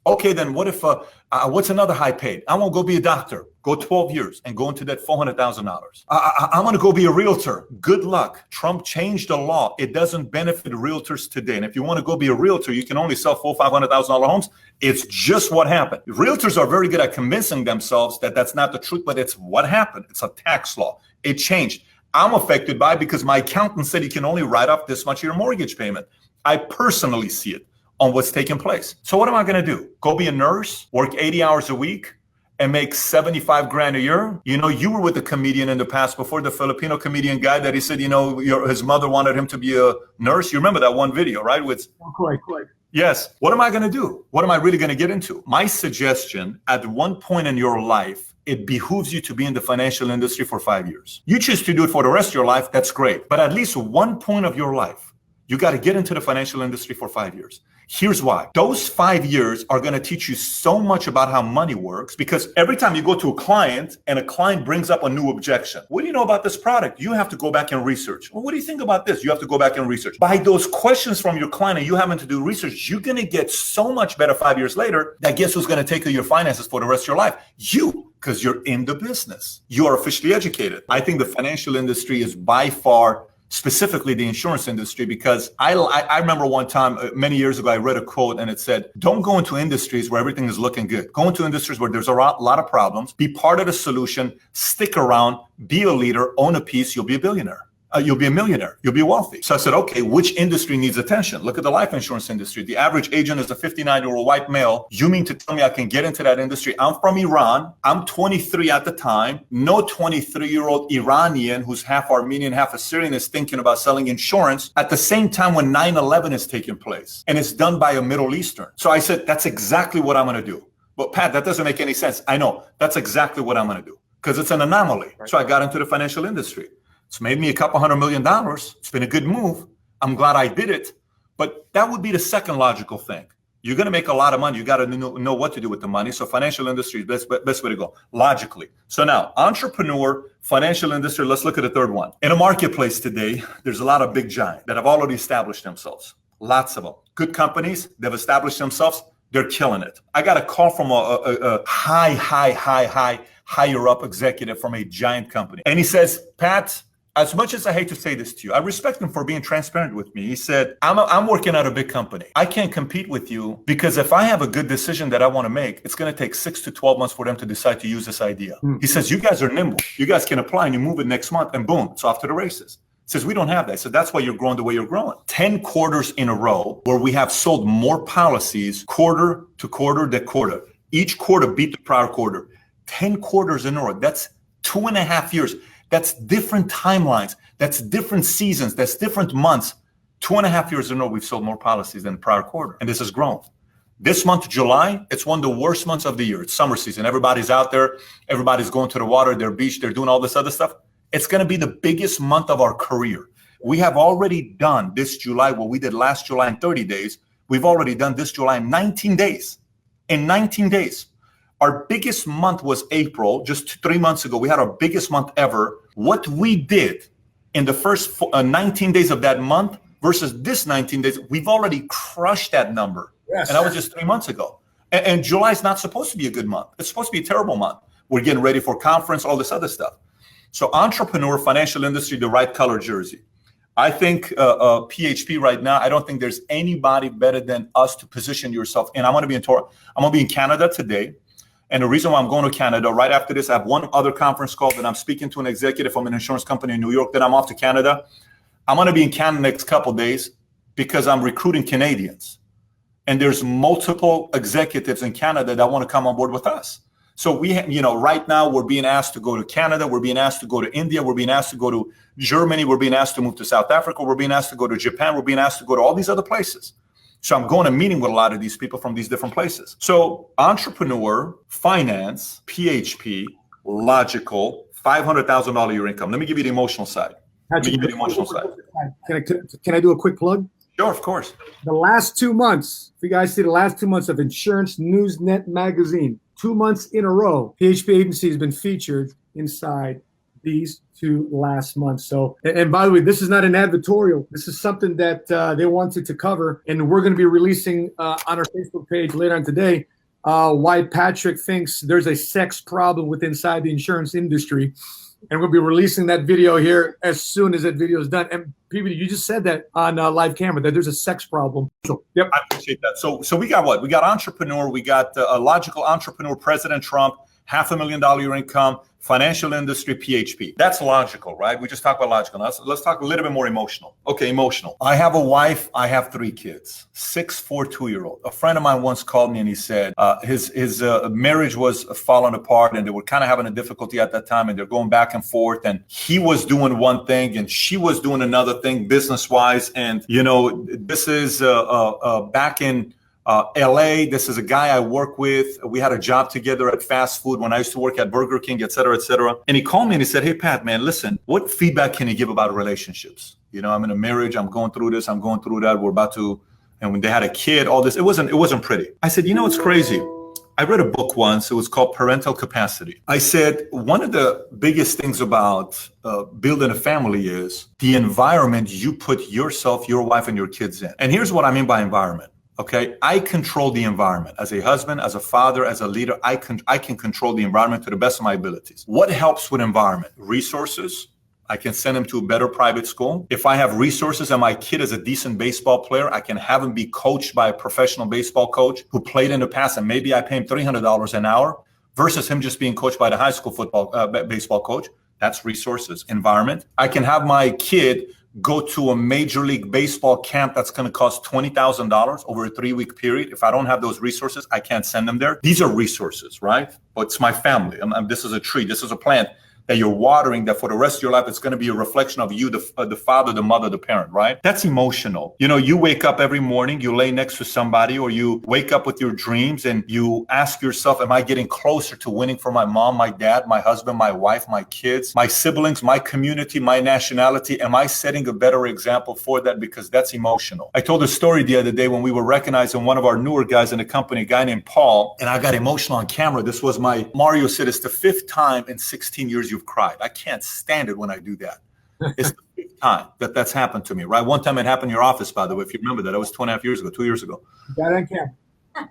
Okay, then what if, what's another high paid? I want to go be a doctor, go 12 years and go into that $400,000. I'm going to go be a realtor. Good luck. Trump changed the law. It doesn't benefit realtors today. And if you want to go be a realtor, you can only sell $400,000-$500,000 homes. It's just what happened. Realtors are very good at convincing themselves that that's not the truth, but it's what happened. It's a tax law. It changed. I'm affected by it because my accountant said you can only write off this much of your mortgage payment. I personally see it on what's taking place. So what am I going to do? Go be a nurse, work 80 hours a week, and make 75 grand a year? You were with a comedian in the past before, the Filipino comedian guy that he said, his mother wanted him to be a nurse. You remember that one video, right? Quite. Yes. What am I going to do? What am I really going to get into? My suggestion, at one point in your life, it behooves you to be in the financial industry for 5 years. You choose to do it for the rest of your life, that's great. But at least one point of your life, you got to get into the financial industry for 5 years. Here's why. Those 5 years are going to teach you so much about how money works, because every time you go to a client and a client brings up a new objection, what do you know about this product? You have to go back and research. Well, what do you think about this? You have to go back and research. By those questions from your client and you having to do research, you're going to get so much better 5 years later that guess who's going to take care of your finances for the rest of your life? You, because you're in the business. You are officially educated. I think the financial industry is by far, specifically the insurance industry, because I remember one time many years ago, I read a quote and it said, don't go into industries where everything is looking good. Go into industries where there's a lot of problems, be part of the solution, stick around, be a leader, own a piece, you'll be a billionaire. You'll be a millionaire. You'll be wealthy. So I said, okay, which industry needs attention? Look at the life insurance industry. The average agent is a 59-year-old white male. You mean to tell me I can get into that industry? I'm from Iran. I'm 23 at the time. No 23-year-old Iranian who's half Armenian, half Assyrian is thinking about selling insurance at the same time when 9/11 is taking place. And it's done by a Middle Eastern. So I said, that's exactly what I'm going to do. But Pat, that doesn't make any sense. I know. That's exactly what I'm going to do because it's an anomaly. Right. So I got into the financial industry. It's made me a couple $100 million. It's been a good move. I'm glad I did it. But that would be the second logical thing. You're going to make a lot of money. You got to know what to do with the money. So financial industry is the best way to go, logically. So now, entrepreneur, financial industry, let's look at the third one. In a marketplace today, there's a lot of big giants that have already established themselves. Lots of them. Good companies, they've established themselves. They're killing it. I got a call from a higher up executive from a giant company. And he says, Pat, as much as I hate to say this to you, I respect him for being transparent with me. He said, I'm working at a big company. I can't compete with you because if I have a good decision that I want to make, it's going to take 6 to 12 months for them to decide to use this idea. He says, you guys are nimble. You guys can apply and you move it next month and boom, it's off to the races. He says, we don't have that. So that's why you're growing the way you're growing. 10 quarters in a row where we have sold more policies quarter to quarter to quarter. Each quarter beat the prior quarter. 10 quarters in a row. That's 2.5 years. That's different timelines. That's different seasons. That's different months. 2.5 years in a row, we've sold more policies than the prior quarter. And this has grown. This month, July, it's one of the worst months of the year. It's summer season. Everybody's out there. Everybody's going to the water, their beach. They're doing all this other stuff. It's going to be the biggest month of our career. We have already done this July, what we did last July in 30 days. We've already done this July in 19 days. In 19 days. Our biggest month was April, just 3 months ago. We had our biggest month ever. What we did in the first 19 days of that month versus this 19 days, we've already crushed that number. Yes, and that was just 3 months ago. And July is not supposed to be a good month. It's supposed to be a terrible month. We're getting ready for conference, all this other stuff. So entrepreneur, financial industry, the right color jersey. I think PHP right now, I don't think there's anybody better than us to position yourself. And I'm going to be in Canada today. And the reason why I'm going to Canada, right after this, I have one other conference call that I'm speaking to an executive from an insurance company in New York. Then I'm off to Canada. I'm going to be in Canada next couple of days because I'm recruiting Canadians. And there's multiple executives in Canada that want to come on board with us. So right now we're being asked to go to Canada. We're being asked to go to India. We're being asked to go to Germany. We're being asked to move to South Africa. We're being asked to go to Japan. We're being asked to go to all these other places. So I'm going to meeting with a lot of these people from these different places. So entrepreneur, finance, PHP, logical, $500,000 a year income. Let me give you the emotional side. Can I do a quick plug? Sure, of course. The last 2 months, if you guys see the last 2 months of Insurance Newsnet magazine, 2 months in a row, PHP Agency has been featured inside these 2 last months. So, and by the way, this is not an advertorial. This is something that they wanted to cover. And we're going to be releasing on our Facebook page later on today why Patrick thinks there's a sex problem with inside the insurance industry. And we'll be releasing that video here as soon as that video is done. And PBD, you just said that on live camera, that there's a sex problem. So, yep. I appreciate that. So we got what? We got entrepreneur. We got a logical entrepreneur, President Trump, $500,000 year income, financial industry, PHP. That's logical, right? We just talked about logical. Let's talk a little bit more emotional. Okay, emotional. I have a wife. I have 3 kids, 6, 4, 2-year-old. A friend of mine once called me and he said his marriage was falling apart and they were kind of having a difficulty at that time and they're going back and forth and he was doing one thing and she was doing another thing business-wise. And, this is back in LA. This is a guy I work with. We had a job together at fast food when I used to work at Burger King, et cetera, et cetera. And he called me and he said, hey, Pat, man, listen, what feedback can you give about relationships? I'm in a marriage. I'm going through this. I'm going through that. We're about to And when they had a kid, all this, it wasn't pretty. I said, you know, it's crazy. I read a book once. It was called Parental Capacity. I said, one of the biggest things about building a family is the environment you put yourself, your wife, and your kids in. And here's what I mean by environment. Okay, I control the environment. As a husband, as a father, as a leader, I can control the environment to the best of my abilities. What helps with environment? Resources. I can send him to a better private school. If I have resources and my kid is a decent baseball player, I can have him be coached by a professional baseball coach who played in the past, and maybe I pay him $300 an hour versus him just being coached by the high school baseball coach. That's resources, environment. I can have my kid go to a major league baseball camp that's going to cost $20,000 over a 3-week period. If I don't have those resources, I can't send them there. These are resources, right? But it's my family. This is a tree. This is a plant that you're watering, that for the rest of your life, it's going to be a reflection of you, the father, the mother, the parent, right? That's emotional. You know, you wake up every morning, you lay next to somebody, or you wake up with your dreams and you ask yourself, am I getting closer to winning for my mom, my dad, my husband, my wife, my kids, my siblings, my community, my nationality? Am I setting a better example for that? Because that's emotional. I told a story the other day when we were recognizing one of our newer guys in the company, a guy named Paul, and I got emotional on camera. This was Mario said, it's the 5th time in 16 years you've cried. I can't stand it when I do that. It's the 5th time that's happened to me, right? One time it happened in your office, by the way, if you remember that. That was 2.5 years ago, 2 years ago. Got on camera.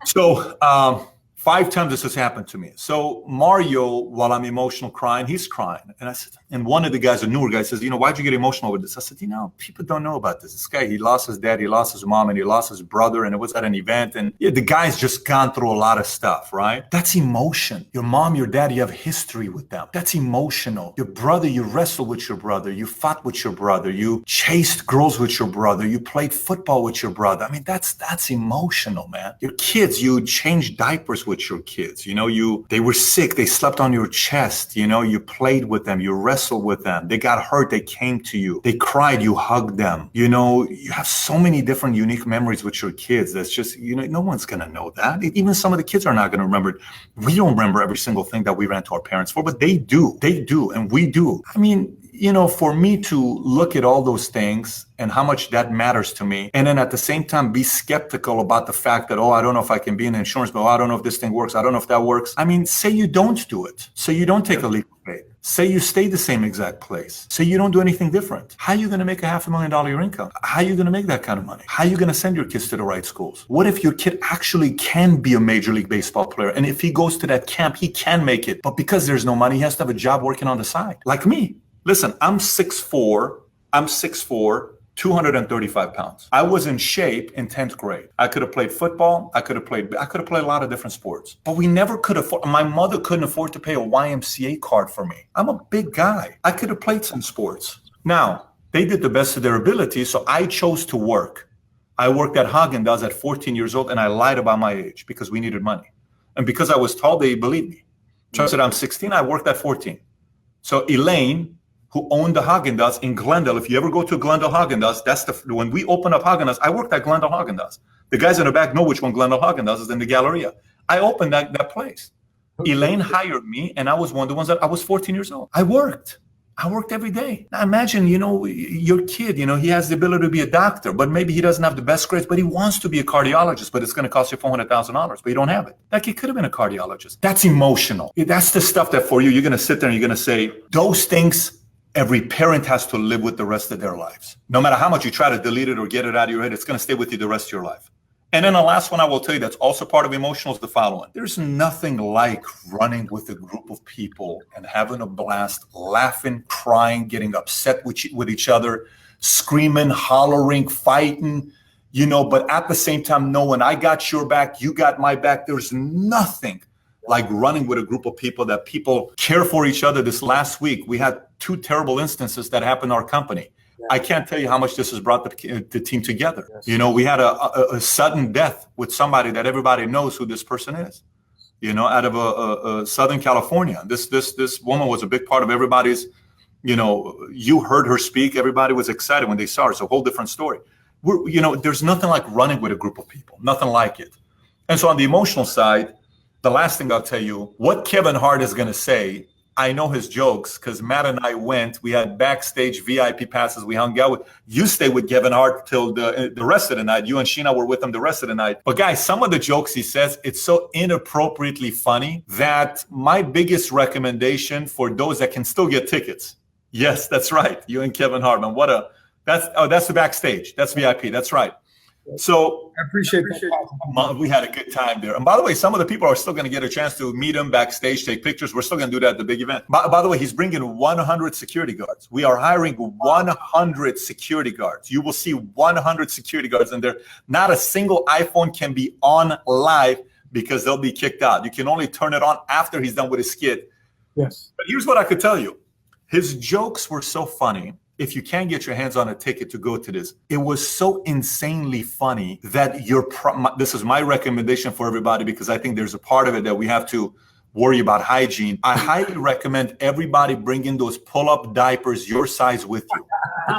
So 5 times this has happened to me. So Mario, while I'm emotional crying, he's crying. And I said, and one of the guys, a newer guy, says, you know, why'd you get emotional with this? I said, you know, people don't know about this. This guy, he lost his dad, he lost his mom, and he lost his brother, and it was at an event. And yeah, the guy's just gone through a lot of stuff, right? That's emotion. Your mom, your dad, you have history with them. That's emotional. Your brother, you wrestled with your brother, you fought with your brother, you chased girls with your brother, you played football with your brother. I mean, that's emotional, man. Your kids, you changed diapers with your kids. You know, they were sick, they slept on your chest, you know, you played with them, you wrestled with them. They got hurt, they came to you. They cried, you hugged them. You know, you have so many different unique memories with your kids. That's just, you know, no one's going to know that. Even some of the kids are not going to remember it. We don't remember every single thing that we ran to our parents for, but they do. They do, and we do. I mean, you know, for me to look at all those things and how much that matters to me, and then at the same time be skeptical about the fact that, oh, I don't know if I can be in insurance, but I don't know if this thing works. I don't know if that works. I mean, say you don't do it. Say you don't take a leap of faith. Say you stay the same exact place. Say you don't do anything different. How are you going to make $500,000 your income? How are you going to make that kind of money? How are you going to send your kids to the right schools? What if your kid actually can be a major league baseball player? And if he goes to that camp, he can make it. But because there's no money, he has to have a job working on the side. Like me. Listen, I'm 6'4", 235 pounds. I was in shape in 10th grade. I could have played football. I could have played a lot of different sports, but we never could afford, my mother couldn't afford to pay a YMCA card for me. I'm a big guy. I could have played some sports. Now, they did the best of their ability, so I chose to work. I worked at Haagen-Dazs at 14 years old, and I lied about my age because we needed money. And because I was tall, they believed me. So I said, I'm 16, I worked at 14. So Elaine, who owned the Haagen-Dazs in Glendale. If you ever go to Glendale Haagen-Dazs, when we opened up Haagen-Dazs, I worked at Glendale Haagen-Dazs. The guys in the back know which one Glendale Haagen-Dazs is in the Galleria. I opened that place. Elaine hired me, and I was one of the ones that I was 14 years old. I worked every day. Now imagine, you know, your kid, you know, he has the ability to be a doctor, but maybe he doesn't have the best grades, but he wants to be a cardiologist, but it's going to cost you $400,000, but you don't have it. That kid could have been a cardiologist. That's emotional. That's the stuff that for you, you're going to sit there and you're going to say, those things every parent has to live with the rest of their lives. No matter how much you try to delete it or get it out of your head, it's going to stay with you the rest of your life. And then the last one I will tell you that's also part of emotional is the following. There's nothing like running with a group of people and having a blast, laughing, crying, getting upset with each other, screaming, hollering, fighting, you know, but at the same time, knowing I got your back, you got my back. There's nothing like running with a group of people that people care for each other. This last week, we had 2 terrible instances that happened in our company. Yeah. I can't tell you how much this has brought the team together. Yes. You know, we had a sudden death with somebody that everybody knows who this person is, you know, out of a Southern California. This woman was a big part of everybody's, you know, you heard her speak. Everybody was excited when they saw her. It's a whole different story. You know, there's nothing like running with a group of people, nothing like it. And so on the emotional side, the last thing I'll tell you, what Kevin Hart is going to say I know his jokes because Matt and I went. We had backstage VIP passes. We hung out with. You stayed with Kevin Hart till the rest of the night. You and Sheena were with him the rest of the night. But guys, some of the jokes he says, it's so inappropriately funny that my biggest recommendation for those that can still get tickets. Yes, that's right. You and Kevin Hart, man. That's the backstage. That's VIP. That's right. So I appreciate that. We had a good time there. And by the way, some of the people are still going to get a chance to meet him backstage, take pictures. We're still going to do that at the big event. By the way, he's bringing 100 security guards. We are hiring 100 security guards. You will see 100 security guards in there. Not a single iPhone can be on live because they'll be kicked out. You can only turn it on after he's done with his skit. Yes. But here's what I could tell you. His jokes were so funny. If you can't get your hands on a ticket to go to this, it was so insanely funny that this is my recommendation for everybody, because I think there's a part of it that we have to worry about hygiene. I highly recommend everybody bringing those pull-up diapers your size with you.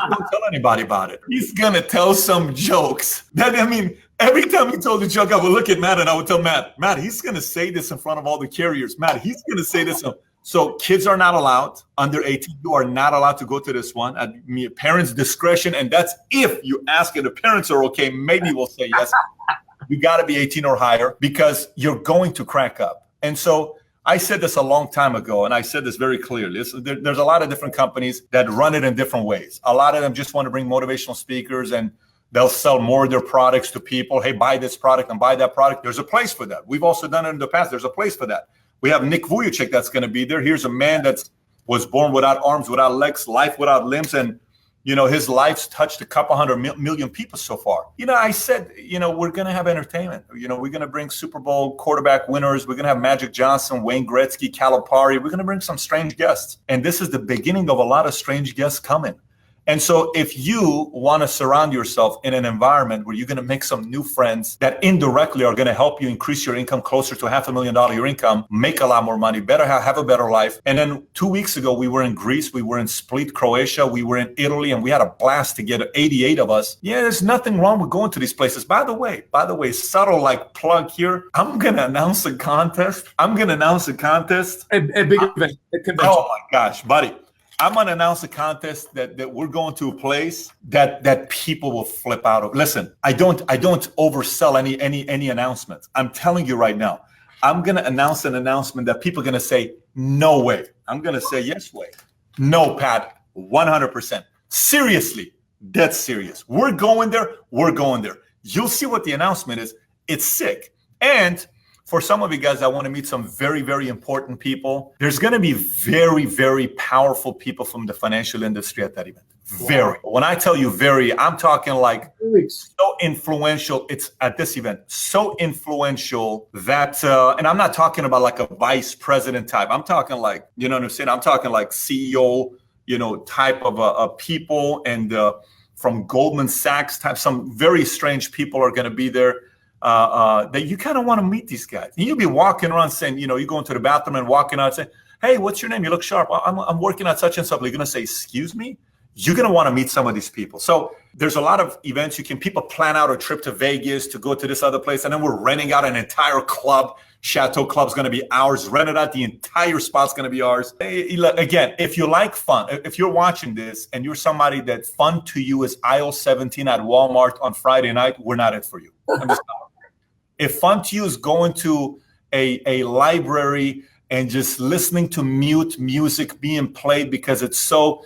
Don't tell anybody about it. He's going to tell some jokes. Every time he told a joke, I would look at Matt and I would tell Matt, he's going to say this in front of all the carriers. Matt, he's going to say this. So kids are not allowed. Under 18, you are not allowed to go to this one at parents' discretion. And that's if you ask if the parents are okay, maybe we'll say yes. You got to be 18 or higher because you're going to crack up. And so I said this a long time ago, and I said this very clearly. There's a lot of different companies that run it in different ways. A lot of them just want to bring motivational speakers and they'll sell more of their products to people. Hey, buy this product and buy that product. There's a place for that. We've also done it in the past. There's a place for that. We have Nick Vujicic that's going to be there. Here's a man that was born without arms, without legs, life without limbs. And, his life's touched a couple hundred million people so far. I said, we're going to have entertainment. We're going to bring Super Bowl quarterback winners. We're going to have Magic Johnson, Wayne Gretzky, Calipari. We're going to bring some strange guests. And this is the beginning of a lot of strange guests coming. And so if you want to surround yourself in an environment where you're going to make some new friends that indirectly are going to help you increase your income closer to $500,000 your income, make a lot more money, have a better life. And then 2 weeks ago, we were in Greece, we were in Split, Croatia, we were in Italy, and we had a blast to get 88 of us. Yeah, there's nothing wrong with going to these places. By the way, subtle plug here. I'm going to announce a contest. A big event. Oh my gosh, buddy. I'm going to announce a contest that we're going to a place that people will flip out of. Listen, I don't oversell any announcements. I'm telling you right now, I'm going to announce an announcement that people are going to say, no way. I'm going to say, yes way. No, Pat, 100%. Seriously, dead serious. We're going there. You'll see what the announcement is. It's sick. And for some of you guys, I want to meet some very, very important people. There's going to be very, very powerful people from the financial industry at that event. Very. Wow. When I tell you very, I'm talking so influential. It's at this event, so influential that, and I'm not talking about a vice president type. I'm talking you know what I'm saying? I'm talking CEO, type of people, and from Goldman Sachs type, some very strange people are going to be there. That you kind of want to meet these guys. And you'll be walking around saying, you go into the bathroom and walking out saying, hey, what's your name? You look sharp. I'm working at such and such. You're going to say, excuse me? You're going to want to meet some of these people. So there's a lot of events. People plan out a trip to Vegas to go to this other place. And then we're renting out an entire club. Chateau Club's going to be ours. Rented out the entire spot's going to be ours. Again, if you like fun, if you're watching this and you're somebody that fun to you is aisle 17 at Walmart on Friday night, we're not it for you. I'm just not. If fun to you is going to a library and just listening to mute music being played because it's so,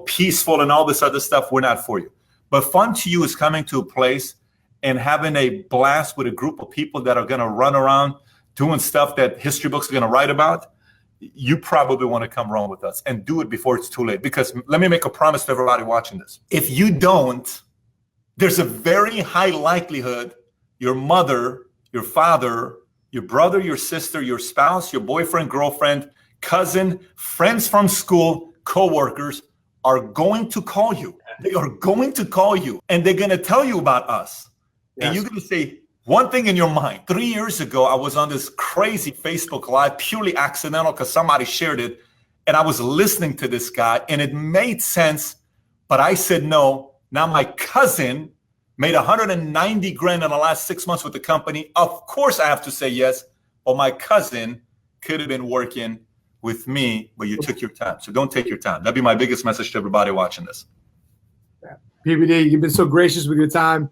peaceful and all this other stuff, we're not for you. But fun to you is coming to a place and having a blast with a group of people that are going to run around doing stuff that history books are going to write about. You probably want to come run with us and do it before it's too late. Because let me make a promise to everybody watching this. If you don't, there's a very high likelihood your mother, your father, your brother, your sister, your spouse, your boyfriend, girlfriend, cousin, friends from school, coworkers are going to call you. They are going to call you and they're going to tell you about us. Yes. And you're going to say one thing in your mind. 3 years ago, I was on this crazy Facebook Live, purely accidental because somebody shared it. And I was listening to this guy and it made sense, but I said no. Now my cousin made 190 grand in the last 6 months with the company. Of course, I have to say yes. But my cousin could have been working with me, but you took your time. So don't take your time. That'd be my biggest message to everybody watching this. PBD, you've been so gracious with your time.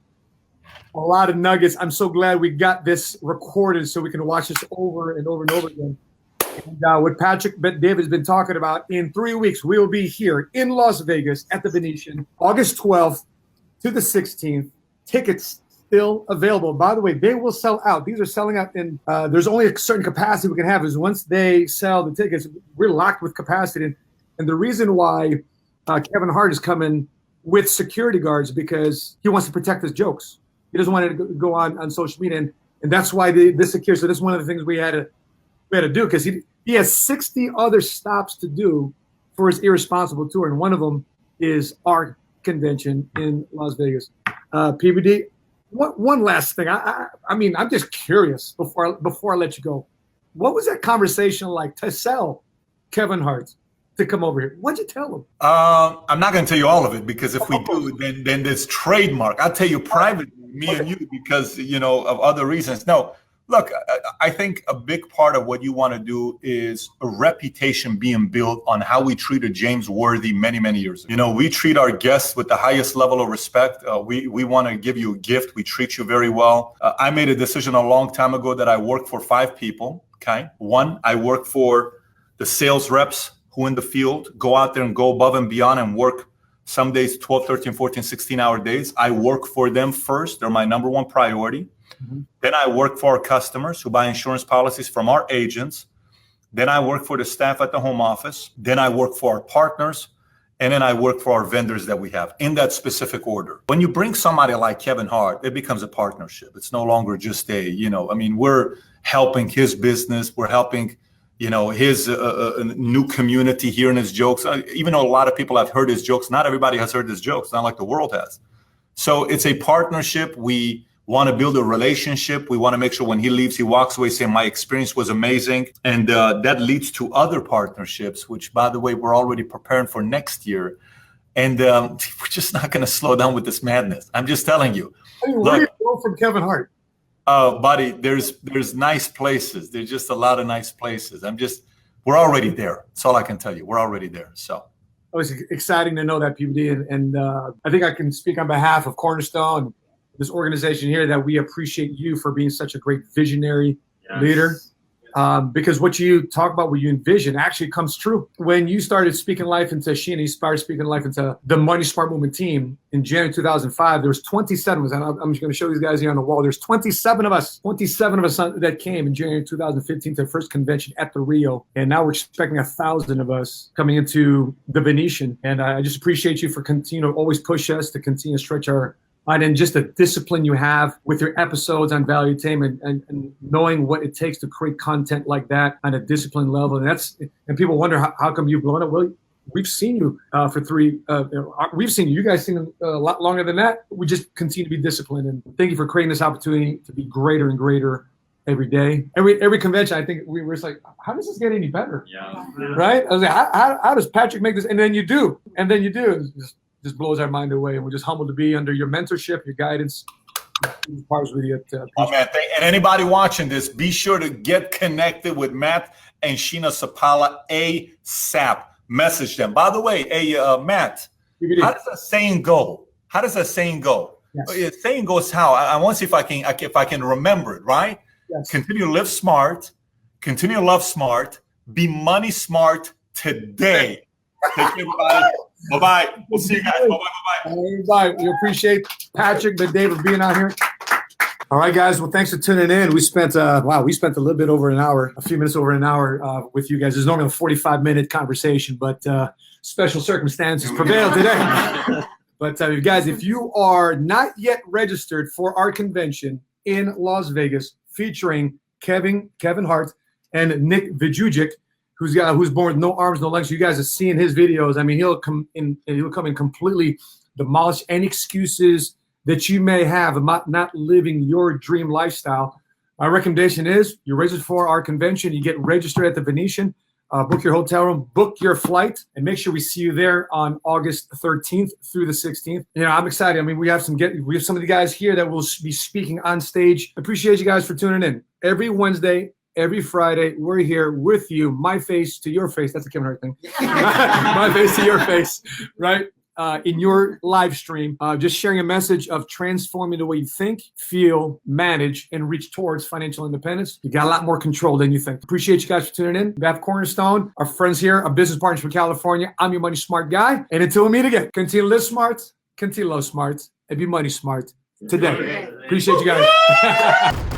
A lot of nuggets. I'm so glad we got this recorded so we can watch this over and over and over again. And what Patrick David's been talking about, in 3 weeks, we will be here in Las Vegas at the Venetian, August 12th to the 16th. Tickets still available. By the way, they will sell out. These are selling out, and there's only a certain capacity we can have. Is once they sell the tickets, we're locked with capacity. And the reason why Kevin Hart is coming with security guards because he wants to protect his jokes. He doesn't want it to go on social media, and that's why this secure. So this is one of the things we had to do, because he has 60 other stops to do for his irresponsible tour, and one of them is our convention in Las Vegas. PBD, one last thing. I mean, I'm just curious before I let you go. What was that conversation like to sell Kevin Hart to come over here? What'd you tell him? I'm not going to tell you all of it, because if we do, then there's trademark. I'll tell you privately, me and you, because, of other reasons. No, look, I think a big part of what you want to do is a reputation being built on how we treated James Worthy many, many years ago. We treat our guests with the highest level of respect. We want to give you a gift. We treat you very well. I made a decision a long time ago that I work for 5 people. Okay. 1, I work for the sales reps who in the field go out there and go above and beyond and work some days 12, 13, 14, 16-hour days. I work for them first. They're my number 1 priority. Mm-hmm. Then I work for our customers who buy insurance policies from our agents. Then I work for the staff at the home office. Then I work for our partners. And then I work for our vendors that we have, in that specific order. When you bring somebody like Kevin Hart, it becomes a partnership. It's no longer just we're helping his business. We're helping his new community hearing his jokes. Even though a lot of people have heard his jokes, not everybody has heard his jokes, not like the world has. So it's a partnership. We want to build a relationship. We want to make sure when he leaves, he walks away saying, my experience was amazing. And that leads to other partnerships, which, by the way, we're already preparing for next year. And we're just not going to slow down with this madness. I'm just telling you. Where do you go from Kevin Hart? Buddy, there's nice places. There's just a lot of nice places. We're already there. That's all I can tell you. We're already there. So it was exciting to know that, PBD. And I think I can speak on behalf of Cornerstone, this organization here, that we appreciate you for being such a great visionary leader. Because what you talk about, what you envision, actually comes true. When you started speaking life into Sheena, you started speaking life into the Money Smart Movement team in January 2005. There was 27 of us, and I'm just going to show these guys here on the wall. There's 27 of us that came in January 2015 to the first convention at the Rio, and now we're expecting 1,000 of us coming into the Venetian. And I just appreciate you for continue to always push us to continue to stretch our. And just the discipline you have with your episodes on Valuetainment and knowing what it takes to create content like that on a disciplined level. And people wonder how come you've blown up. Well, we've seen you for 3. We've seen you. You guys seen a lot longer than that. We just continue to be disciplined. And thank you for creating this opportunity to be greater and greater every day. Every convention, I think we were just like, how does this get any better? Yeah. Right? I was like, how does Patrick make this? And then you do. Just blows our mind away, and we're just humbled to be under your mentorship, your guidance. Oh man! And anybody watching this, be sure to get connected with Matt and Sheena Sapaula ASAP. Message them. By the way, Matt, how does that saying go? Yes. The saying goes how? I want to see if I can remember it. Right? Yes. Continue to live smart. Continue to love smart. Be money smart today. Thank you, everybody. Bye-bye. We'll see you guys. Bye-bye. Bye. We appreciate Patrick and David being out here. All right, guys. Well, thanks for tuning in. We spent a little bit over an hour, a few minutes over an hour with you guys. There's normally a 45-minute conversation, but special circumstances prevailed today. But guys, if you are not yet registered for our convention in Las Vegas featuring Kevin Hart and Nick Vujicic, who's born with no arms, no legs. You guys are seeing his videos. I mean, he'll come in and completely demolish any excuses that you may have about not living your dream lifestyle. My recommendation is you register for our convention. You get registered at the Venetian, book your hotel room, book your flight, and make sure we see you there on August 13th through the 16th. I'm excited. I mean, we have some of the guys here that will be speaking on stage. Appreciate you guys for tuning in every Wednesday, every Friday. We're here with you, my face to your face. That's a Kevin Hart thing. My face to your face, right? In your live stream, just sharing a message of transforming the way you think, feel, manage, and reach towards financial independence. You got a lot more control than you think. Appreciate you guys for tuning in. Beth Cornerstone, our friends here, our business partners from California. I'm your money smart guy. And until we meet again, continue to live smart, continue to love smart, and be money smart today. Appreciate you guys.